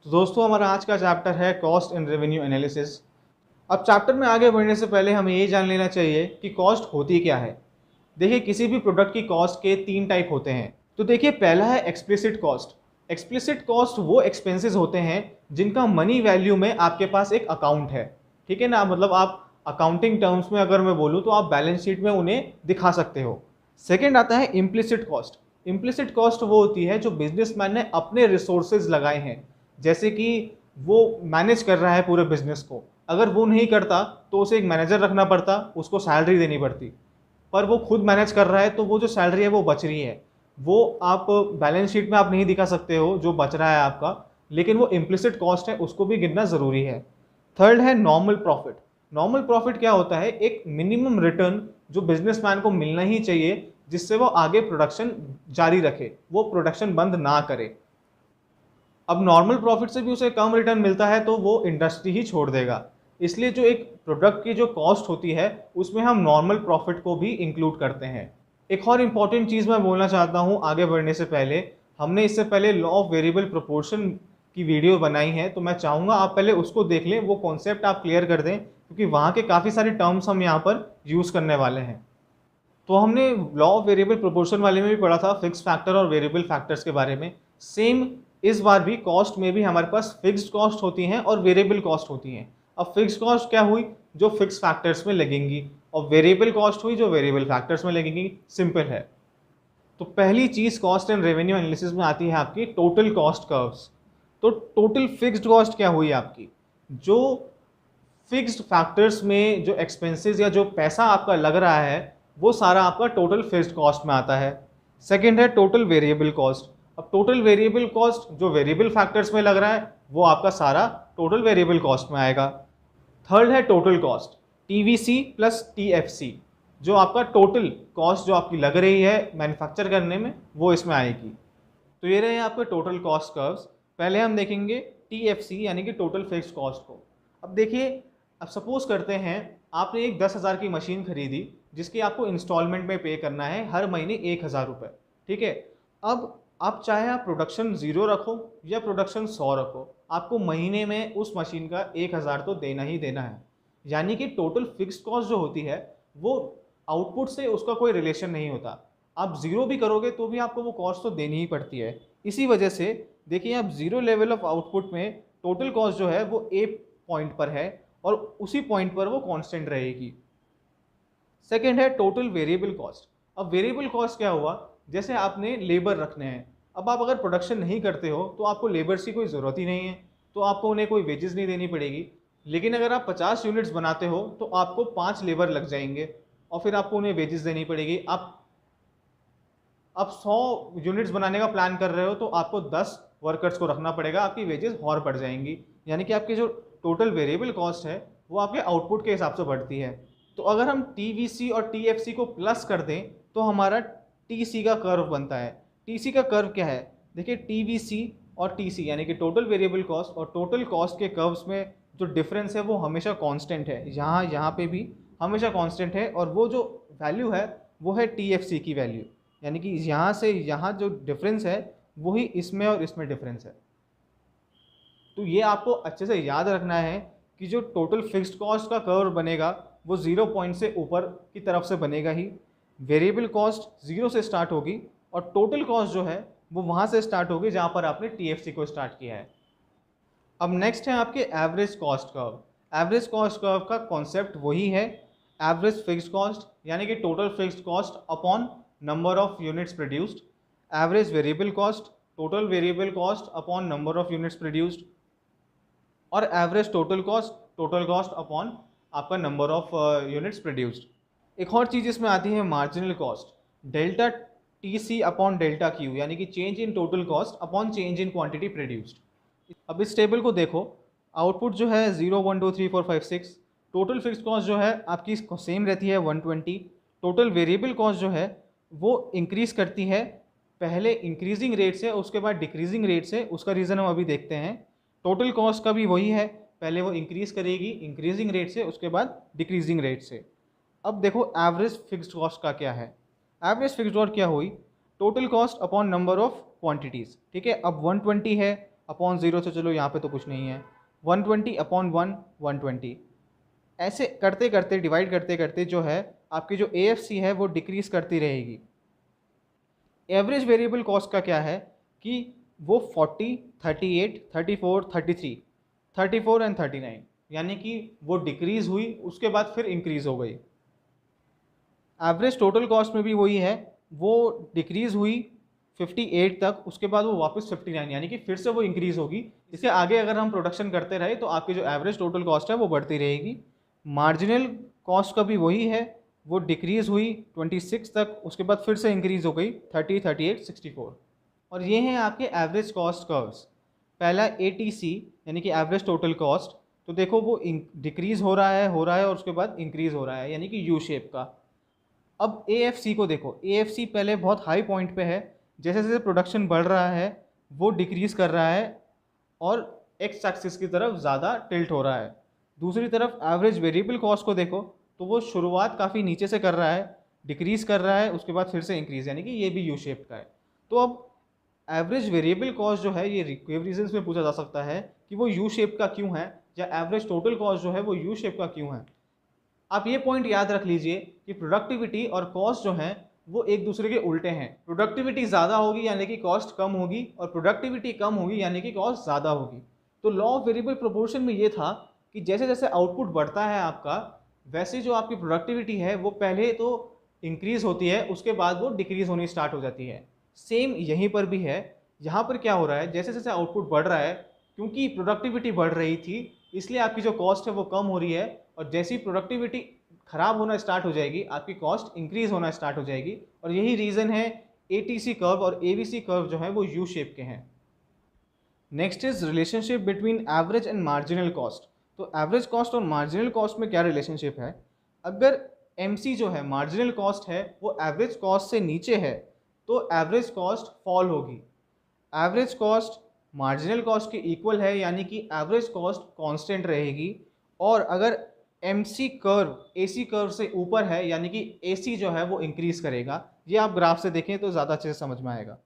तो दोस्तों हमारा आज का चैप्टर है कॉस्ट एंड रेवेन्यू एनालिसिस। अब चैप्टर में आगे बढ़ने से पहले हमें ये जान लेना चाहिए कि कॉस्ट होती क्या है। देखिए किसी भी प्रोडक्ट की कॉस्ट के तीन टाइप होते हैं। तो देखिए पहला है एक्सप्लिसिट कॉस्ट। एक्सप्लिसिट कॉस्ट वो एक्सपेंसेस होते हैं जिनका मनी वैल्यू में आपके पास एक अकाउंट है, ठीक है ना। मतलब आप अकाउंटिंग टर्म्स में अगर मैं बोलूँ तो आप बैलेंस शीट में उन्हें दिखा सकते हो। सेकेंड आता है इम्प्लिसिट कॉस्ट। इम्प्लिसिट कॉस्ट वो होती है जो बिजनेसमैन ने अपने रिसोर्सेज लगाए हैं, जैसे कि वो मैनेज कर रहा है पूरे बिजनेस को। अगर वो नहीं करता तो उसे एक मैनेजर रखना पड़ता, उसको सैलरी देनी पड़ती। पर वो खुद मैनेज कर रहा है तो वो जो सैलरी है वो बच रही है, वो आप बैलेंस शीट में आप नहीं दिखा सकते हो जो बच रहा है आपका, लेकिन वो इम्प्लिसिट कॉस्ट है, उसको भी गिनना ज़रूरी है। थर्ड है नॉर्मल प्रॉफिट। नॉर्मल प्रॉफिट क्या होता है? एक मिनिमम रिटर्न जो बिजनेसमैन को मिलना ही चाहिए, जिससे वो आगे प्रोडक्शन जारी रखे, वो प्रोडक्शन बंद ना करे। अब नॉर्मल प्रॉफिट से भी उसे कम रिटर्न मिलता है तो वो इंडस्ट्री ही छोड़ देगा। इसलिए जो एक प्रोडक्ट की जो कॉस्ट होती है उसमें हम नॉर्मल प्रॉफिट को भी इंक्लूड करते हैं। एक और इम्पॉर्टेंट चीज़ मैं बोलना चाहता हूँ आगे बढ़ने से पहले, हमने इससे पहले लॉ ऑफ वेरिएबल प्रोपोर्शन की वीडियो बनाई है, तो मैं चाहूँगा आप पहले उसको देख लें, वो कॉन्सेप्ट आप क्लियर कर दें, क्योंकि वहाँ के काफ़ी सारे टर्म्स हम यहाँ पर यूज़ करने वाले हैं। तो हमने लॉ ऑफ वेरिएबल प्रोपोर्शन वाले में भी पढ़ा था फिक्स फैक्टर और वेरिएबल फैक्टर्स के बारे में। सेम इस बार भी कॉस्ट में भी हमारे पास फिक्स्ड कॉस्ट होती हैं और वेरिएबल कॉस्ट होती हैं। अब फिक्स्ड कॉस्ट क्या हुई? जो फिक्स फैक्टर्स में लगेंगी, और वेरिएबल कॉस्ट हुई जो वेरिएबल फैक्टर्स में लगेंगी। सिंपल है। तो पहली चीज़ कॉस्ट एंड रेवेन्यू एनालिसिस में आती है आपकी टोटल कॉस्ट कर्व्स। तो टोटल फिक्स्ड कॉस्ट क्या हुई आपकी? जो फिक्स्ड फैक्टर्स में जो एक्सपेंसेस या जो पैसा आपका लग रहा है वो सारा आपका टोटल फिक्स्ड कॉस्ट में आता है। सेकंड है टोटल वेरिएबल कॉस्ट। अब टोटल वेरिएबल कॉस्ट जो वेरिएबल फैक्टर्स में लग रहा है वो आपका सारा टोटल वेरिएबल कॉस्ट में आएगा। थर्ड है total cost, TVC plus TFC. जो आपका टोटल कॉस्ट जो आपकी लग रही है मैन्युफैक्चर करने में वो इसमें आएगी। तो ये रहे आपके टोटल कॉस्ट कर्व्स। पहले हम देखेंगे टीएफसी यानी कि टोटल फिक्स्ड कॉस्ट को। अब देखिए, अब सपोज करते हैं आपने एक 10,000 की मशीन खरीदी जिसकी आपको इंस्टॉलमेंट में पे करना है हर महीने 1,000 रुपये, ठीक है। अब आप चाहे आप प्रोडक्शन 0 रखो या प्रोडक्शन 100 रखो, आपको महीने में उस मशीन का 1,000 तो देना ही देना है। यानी कि टोटल फिक्स्ड कॉस्ट जो होती है वो आउटपुट से उसका कोई रिलेशन नहीं होता। आप 0 भी करोगे तो भी आपको वो कॉस्ट तो देनी ही पड़ती है। इसी वजह से देखिए, आप 0 लेवल ऑफ आउटपुट में टोटल कॉस्ट जो है वो ए पॉइंट पर है और उसी पॉइंट पर वो कांस्टेंट रहेगी। सेकंड है टोटल वेरिएबल कॉस्ट। अब वेरिएबल कॉस्ट क्या हुआ? जैसे आपने लेबर रखने हैं, अब आप अगर प्रोडक्शन नहीं करते हो तो आपको लेबर्स की कोई ज़रूरत ही नहीं है, तो आपको उन्हें कोई वेजेस नहीं देनी पड़ेगी। लेकिन अगर आप 50 यूनिट्स बनाते हो तो आपको 5 लेबर लग जाएंगे और फिर आपको उन्हें वेजेस देनी पड़ेगी। आप 100 यूनिट्स बनाने का प्लान कर रहे हो तो आपको 10 वर्कर्स को रखना पड़ेगा, आपकी वेजेस और बढ़ जाएंगी। यानी कि आपकी जो टोटल वेरिएबल कॉस्ट है वो आपके आउटपुट के हिसाब से बढ़ती है। तो अगर हम टीवीसी और टीएफसी को प्लस कर दें तो हमारा टीसी का कर्व बनता है। टीसी का कर्व क्या है? देखिए, टीवीसी और टीसी यानी कि टोटल वेरिएबल कॉस्ट और टोटल कॉस्ट के कर्व्स में जो डिफरेंस है वो हमेशा कांस्टेंट है। यहाँ पे भी हमेशा कांस्टेंट है, और वो जो वैल्यू है वो है टीएफसी की वैल्यू। यानी कि यहाँ से यहाँ जो डिफरेंस है वही इसमें और इसमें डिफरेंस है। तो ये आपको अच्छे से याद रखना है कि जो टोटल फिक्स्ड कॉस्ट का कर्व बनेगा वो 0 पॉइंट से ऊपर की तरफ से बनेगा ही। वेरिएबल कॉस्ट 0 से स्टार्ट होगी और टोटल कॉस्ट जो है वो वहाँ से स्टार्ट होगी जहाँ पर आपने टीएफसी को स्टार्ट किया है। अब नेक्स्ट है आपके average cost curve. Average cost curve का कॉन्सेप्ट वही है, एवरेज फिक्स्ड कॉस्ट यानी कि total fixed cost upon number of units produced. Average variable cost, total variable cost upon number of units produced. और एवरेज टोटल कॉस्ट अपॉन आपका number of units produced. एक और चीज़ इसमें आती है marginal cost, delta T C upon delta Q, यानी कि change in total cost upon change in quantity produced. अब इस टेबल को देखो, आउटपुट जो है 0 1 2 3 4 5 6, टोटल फिक्स्ड कॉस्ट जो है आपकी सेम रहती है 120। टोटल वेरिएबल कॉस्ट जो है वो इंक्रीज़ करती है, पहले इंक्रीजिंग रेट से उसके बाद डिक्रीजिंग रेट से। उसका रीज़न हम अभी देखते हैं। टोटल कॉस्ट का भी वही है, पहले वो इंक्रीज़ करेगी इंक्रीजिंग रेट से, उसके बाद डिक्रीजिंग रेट से। अब देखो एवरेज फिक्स्ड कॉस्ट का क्या है। एवरेज फिक्स्ड कॉस्ट क्या हुई? Total cost upon number of quantities, ठीक है। अब 120 है, अपॉन 0 तो चलो यहाँ पे तो कुछ नहीं है, 120 अपॉन 1 120। ऐसे करते करते डिवाइड करते करते जो है आपकी जो AFC है वो डिक्रीज़ करती रहेगी। एवरेज वेरिएबल कॉस्ट का क्या है कि वो 40, 38, 34, 33, 34 एंड 39, यानी कि वो डिक्रीज़ हुई, उसके बाद फिर इंक्रीज़ हो गई। एवरेज टोटल कॉस्ट में भी वही है, वो डिक्रीज़ हुई 58 तक, उसके बाद वो वापस 59, यानी कि फिर से वो इंक्रीज़ होगी। इसके आगे अगर हम प्रोडक्शन करते रहे तो आपकी जो एवरेज टोटल कॉस्ट है वो बढ़ती रहेगी। मार्जिनल कॉस्ट का भी वही है, वो डिक्रीज़ हुई 26 तक, उसके बाद फिर से इंक्रीज़ हो गई 30, 38, 64। और ये हैं आपके एवरेज कॉस्ट कर्व्स। पहला ATC यानी कि एवरेज टोटल कॉस्ट, तो देखो वो डिक्रीज़ हो रहा है और उसके बाद इंक्रीज़ हो रहा है, यानी कि यू शेप का। अब AFC को देखो, AFC पहले बहुत हाई पॉइंट पे है, जैसे जैसे प्रोडक्शन बढ़ रहा है वो डिक्रीज़ कर रहा है और एक्स एक्सिस की तरफ ज़्यादा टिल्ट हो रहा है। दूसरी तरफ एवरेज वेरिएबल कॉस्ट को देखो, तो वो शुरुआत काफ़ी नीचे से कर रहा है, डिक्रीज़ कर रहा है, उसके बाद फिर से इंक्रीज़, यानी कि ये भी यू शेप का है। तो अब एवरेज वेरिएबल कॉस्ट जो है, ये रीजन्स में पूछा जा सकता है कि वो यू शेप का क्यों है, या एवरेज टोटल कॉस्ट जो है वो यू शेप का क्यों है। आप ये पॉइंट याद रख लीजिए कि प्रोडक्टिविटी और कॉस्ट जो हैं वो एक दूसरे के उल्टे हैं। प्रोडक्टिविटी ज़्यादा होगी यानी कि कॉस्ट कम होगी, और प्रोडक्टिविटी कम होगी यानी कि कॉस्ट ज़्यादा होगी। तो लॉ ऑफ वेरिएबल प्रोपोर्शन में ये था कि जैसे जैसे आउटपुट बढ़ता है आपका, वैसे जो आपकी प्रोडक्टिविटी है वो पहले तो इंक्रीज़ होती है, उसके बाद वो डिक्रीज़ होनी स्टार्ट हो जाती है। सेम यहीं पर भी है। यहाँ पर क्या हो रहा है, जैसे जैसे आउटपुट बढ़ रहा है, क्योंकि प्रोडक्टिविटी बढ़ रही थी इसलिए आपकी जो कॉस्ट है वो कम हो रही है, और जैसी प्रोडक्टिविटी खराब होना स्टार्ट हो जाएगी आपकी कॉस्ट इंक्रीज होना स्टार्ट हो जाएगी। और यही रीज़न है ATC कर्व और AVC कर्व जो है वो यू शेप के हैं। Next is relationship between average and marginal cost. तो एवरेज कॉस्ट और मार्जिनल कॉस्ट में क्या रिलेशनशिप है, अगर MC जो है मार्जिनल कॉस्ट है वो एवरेज कॉस्ट से नीचे है तो एवरेज कॉस्ट फॉल होगी। एवरेज कॉस्ट मार्जिनल कॉस्ट के इक्वल है, यानी कि एवरेज कॉस्ट कांस्टेंट रहेगी। और अगर MC कर्व AC कर्व से ऊपर है, यानी कि AC जो है वो इंक्रीज करेगा। ये आप ग्राफ से देखें तो ज़्यादा अच्छे से समझ में आएगा।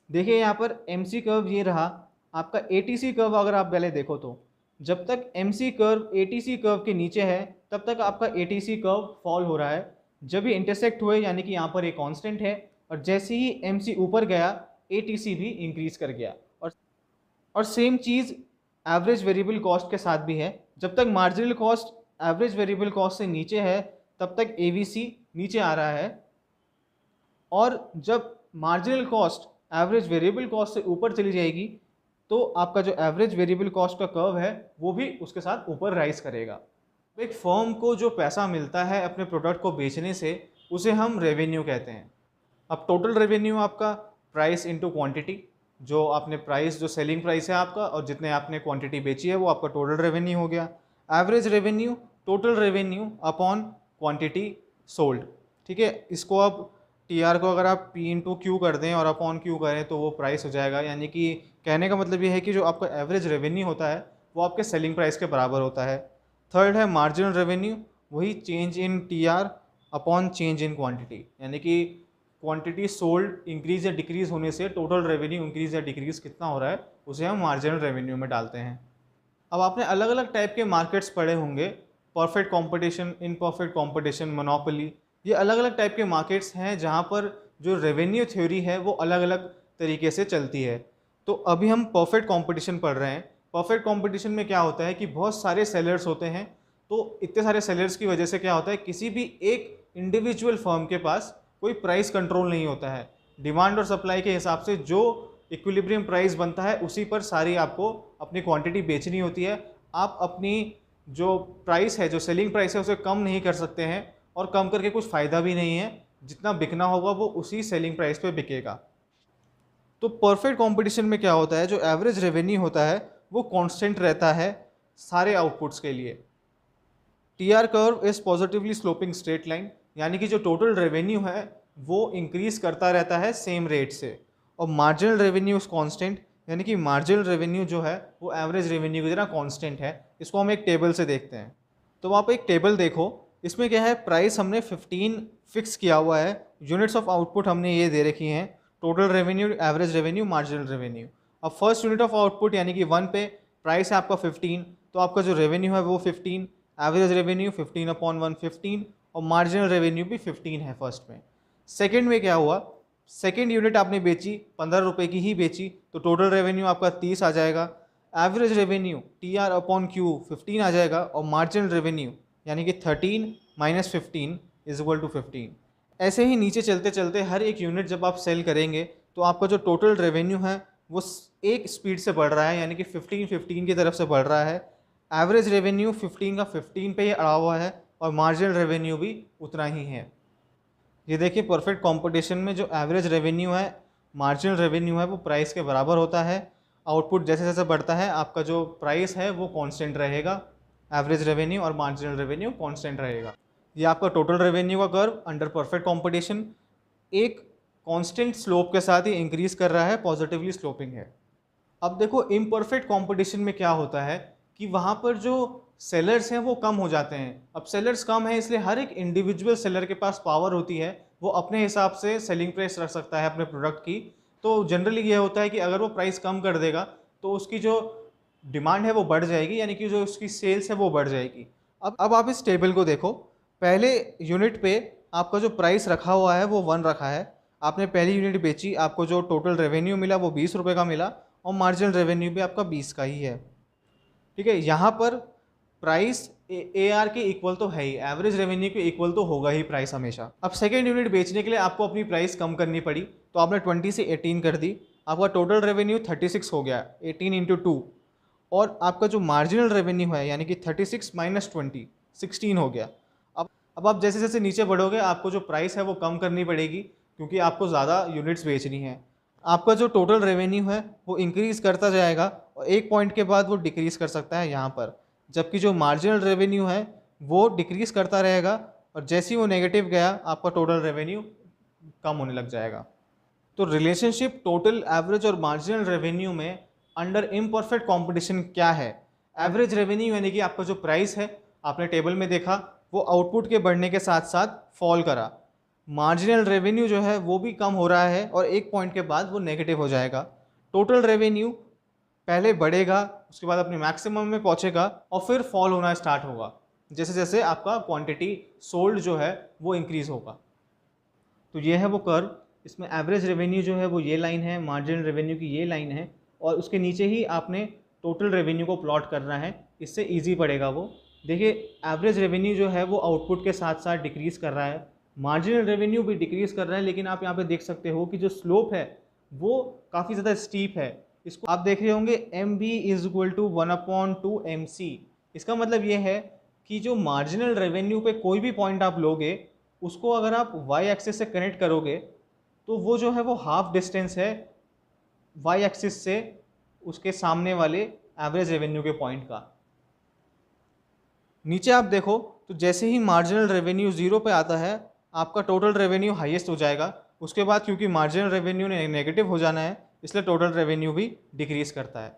देखिए यहाँ पर MC कर्व ये रहा, आपका ATC कर्व अगर आप पहले देखो तो जब तक MC कर्व ATC कर्व के नीचे है तब तक आपका ATC कर्व फॉल हो रहा है। जब ये इंटरसेक्ट हुए यानी कि यहाँ पर एक कांस्टेंट है, और जैसे ही MC ऊपर गया ATC भी इंक्रीज कर गया। और सेम चीज़ एवरेज वेरिएबल कॉस्ट के साथ भी है। जब तक marginal cost average variable cost से नीचे है तब तक AVC नीचे आ रहा है, और जब marginal cost average variable cost से ऊपर चली जाएगी तो आपका जो एवरेज वेरिएबल कॉस्ट का कर्व है वो भी उसके साथ ऊपर राइज करेगा। एक फर्म को जो पैसा मिलता है अपने प्रोडक्ट को बेचने से उसे हम रेवेन्यू कहते हैं। अब टोटल रेवेन्यू आपका प्राइस इनटू क्वांटिटी, जो आपने प्राइस जो सेलिंग प्राइस है आपका और जितने आपने क्वांटिटी बेची है वो आपका टोटल रेवेन्यू हो गया। Average revenue total revenue upon quantity sold. ठीक है, इसको अब TR को अगर आप P इंटू क्यू कर दें और अपॉन क्यू करें तो वो प्राइस हो जाएगा। यानी कि कहने का मतलब ये है कि जो आपका एवरेज रेवेन्यू होता है वो आपके सेलिंग प्राइस के बराबर होता है। थर्ड है मार्जिनल रेवेन्यू, वही change in TR upon change in quantity, यानी कि क्वांटिटी सोल्ड इंक्रीज या डिक्रीज होने से टोटल रेवेन्यू इंक्रीज या डिक्रीज कितना हो रहा है उसे हम मार्जिनल रेवेन्यू में डालते हैं। अब आपने अलग अलग टाइप के मार्केट्स पढ़े होंगे, perfect competition, imperfect competition, monopoly. ये अलग अलग टाइप के मार्केट्स हैं जहाँ पर जो रेवेन्यू थ्योरी है वो अलग अलग तरीके से चलती है। तो अभी हम परफेक्ट कंपटीशन पढ़ रहे हैं। परफेक्ट कंपटीशन में क्या होता है कि बहुत सारे सेलर्स होते हैं, तो इतने सारे सेलर्स की वजह से क्या होता है किसी भी एक इंडिविजुअल फर्म के पास कोई प्राइस कंट्रोल नहीं होता है। डिमांड और सप्लाई के हिसाब से जो इक्विलिब्रियम प्राइस बनता है उसी पर सारी आपको अपनी क्वांटिटी बेचनी होती है। आप अपनी जो प्राइस है, जो सेलिंग प्राइस है, उसे कम नहीं कर सकते हैं, और कम करके कुछ फ़ायदा भी नहीं है। जितना बिकना होगा वो उसी सेलिंग प्राइस पे बिकेगा। तो परफेक्ट कंपटीशन में क्या होता है, जो एवरेज रेवेन्यू होता है वो कांस्टेंट रहता है सारे आउटपुट्स के लिए। TR curve is positively sloping straight line, यानी कि जो टोटल रेवेन्यू है वो इंक्रीज करता रहता है सेम रेट से। और मार्जिनल रेवेन्यू इज कांस्टेंट, यानी कि मार्जिनल रेवेन्यू जो है वो एवरेज रेवेन्यू की तरह कांस्टेंट है। इसको हम एक टेबल से देखते हैं। तो वहाँ पे एक टेबल देखो, इसमें क्या है, प्राइस हमने 15 फिक्स किया हुआ है, यूनिट्स ऑफ आउटपुट हमने ये दे रखी हैं, total revenue, average revenue, marginal revenue. अब फर्स्ट यूनिट ऑफ आउटपुट यानी कि 1 पे प्राइस है आपका 15, तो आपका जो रेवेन्यू है वो 15, एवरेज रेवेन्यू 15/115 और मार्जिनल रेवेन्यू भी 15 है फर्स्ट में। सेकेंड में क्या हुआ, सेकेंड यूनिट आपने बेची 15 रुपये की ही बेची, तो टोटल रेवेन्यू आपका 30 आ जाएगा। एवरेज रेवेन्यू TR/Q 15 आ जाएगा और मार्जिनल रेवेन्यू यानी कि 13 - 15 = 15। ऐसे ही नीचे चलते चलते हर एक यूनिट जब आप सेल करेंगे तो आपका जो टोटल रेवेन्यू है वो एक स्पीड से बढ़ रहा है, यानी कि 15 की तरफ से बढ़ रहा है। एवरेज रेवेन्यू 15 का 15 पे ही अड़ा हुआ है और मार्जिनल रेवेन्यू भी उतना ही है। ये देखिए परफेक्ट कंपटीशन में जो एवरेज रेवेन्यू है, मार्जिनल रेवेन्यू है, वो प्राइस के बराबर होता है। आउटपुट जैसे जैसे बढ़ता है आपका जो प्राइस है वो कांस्टेंट रहेगा, एवरेज रेवेन्यू और मार्जिनल रेवेन्यू कांस्टेंट रहेगा। ये आपका टोटल रेवेन्यू का कर्व अंडर परफेक्ट कंपटीशन एक कांस्टेंट स्लोप के साथ ही इंक्रीज कर रहा है, पॉजिटिवली स्लोपिंग है। अब देखो इम्परफेक्ट कंपटीशन में क्या होता है कि वहाँ पर जो सेलर्स हैं वो कम हो जाते हैं। अब सेलर्स कम है इसलिए हर एक इंडिविजुअल सेलर के पास पावर होती है, वो अपने हिसाब से सेलिंग प्राइस रख सकता है अपने प्रोडक्ट की। तो जनरली ये होता है कि अगर वो प्राइस कम कर देगा तो उसकी जो डिमांड है वो बढ़ जाएगी, यानी कि जो उसकी सेल्स है वो बढ़ जाएगी। अब आप इस टेबल को देखो, पहले यूनिट पे आपका जो प्राइस रखा हुआ है वो 1 रखा है। आपने पहली यूनिट बेची, आपको जो टोटल रेवेन्यू मिला वो 20 रुपये का मिला और मार्जिनल रेवेन्यू भी आपका 20 का ही है। ठीक है, यहाँ पर प्राइस AR के इक्वल तो है ही, एवरेज रेवेन्यू के इक्वल तो होगा ही प्राइस हमेशा। अब सेकेंड यूनिट बेचने के लिए आपको अपनी प्राइस कम करनी पड़ी, तो आपने 20 से 18 कर दी, आपका टोटल रेवेन्यू 36 हो गया, 18 × 2, और आपका जो मार्जिनल रेवेन्यू है यानी कि 36 - 20 16 हो गया। अब आप जैसे जैसे नीचे बढ़ोगे आपको जो प्राइस है वो कम करनी पड़ेगी, क्योंकि आपको ज़्यादा यूनिट्स बेचनी है। आपका जो टोटल रेवेन्यू है वो इंक्रीज़ करता जाएगा और एक पॉइंट के बाद वो डिक्रीज़ कर सकता है यहाँ पर, जबकि जो मार्जिनल रेवेन्यू है वो डिक्रीज़ करता रहेगा और जैसे ही वो नेगेटिव गया आपका टोटल रेवेन्यू कम होने लग जाएगा। तो रिलेशनशिप टोटल, एवरेज और मार्जिनल रेवेन्यू में अंडर इम्परफेक्ट कॉम्पिटिशन क्या है? एवरेज रेवेन्यू यानी कि आपका जो प्राइस है, आपने टेबल में देखा, वो आउटपुट के बढ़ने के साथ साथ फॉल करा। मार्जिनल रेवेन्यू जो है वो भी कम हो रहा है और एक पॉइंट के बाद वो नेगेटिव हो जाएगा। टोटल रेवेन्यू पहले बढ़ेगा, उसके बाद अपने मैक्सिमम में पहुंचेगा और फिर फॉल होना स्टार्ट होगा जैसे जैसे आपका क्वांटिटी सोल्ड जो है वो इंक्रीज़ होगा। तो ये है वो कर्व, इसमें एवरेज रेवेन्यू जो है वो ये लाइन है, मार्जिनल रेवेन्यू की ये लाइन है, और उसके नीचे ही आपने टोटल रेवेन्यू को प्लॉट करना है, इससे ईजी पड़ेगा वो। देखिए एवरेज रेवेन्यू जो है वो आउटपुट के साथ साथ डिक्रीज़ कर रहा है, मार्जिनल रेवेन्यू भी डिक्रीज़ कर रहा है, लेकिन आप यहाँ पे देख सकते हो कि जो स्लोप है वो काफ़ी ज़्यादा स्टीप है। इसको आप देख रहे होंगे MB = 1/2 MC। इसका मतलब ये है कि जो मार्जिनल रेवेन्यू पे कोई भी पॉइंट आप लोगे उसको अगर आप y एक्सिस से कनेक्ट करोगे तो वो जो है वो हाफ डिस्टेंस है y एक्सिस से उसके सामने वाले एवरेज रेवेन्यू के पॉइंट का। नीचे आप देखो तो जैसे ही मार्जिनल रेवेन्यू 0 पे आता है आपका टोटल रेवेन्यू हाईएस्ट हो जाएगा, उसके बाद क्योंकि मार्जिनल रेवेन्यू ने नेगेटिव हो जाना है इसलिए टोटल रेवेन्यू भी डिक्रीज़ करता है।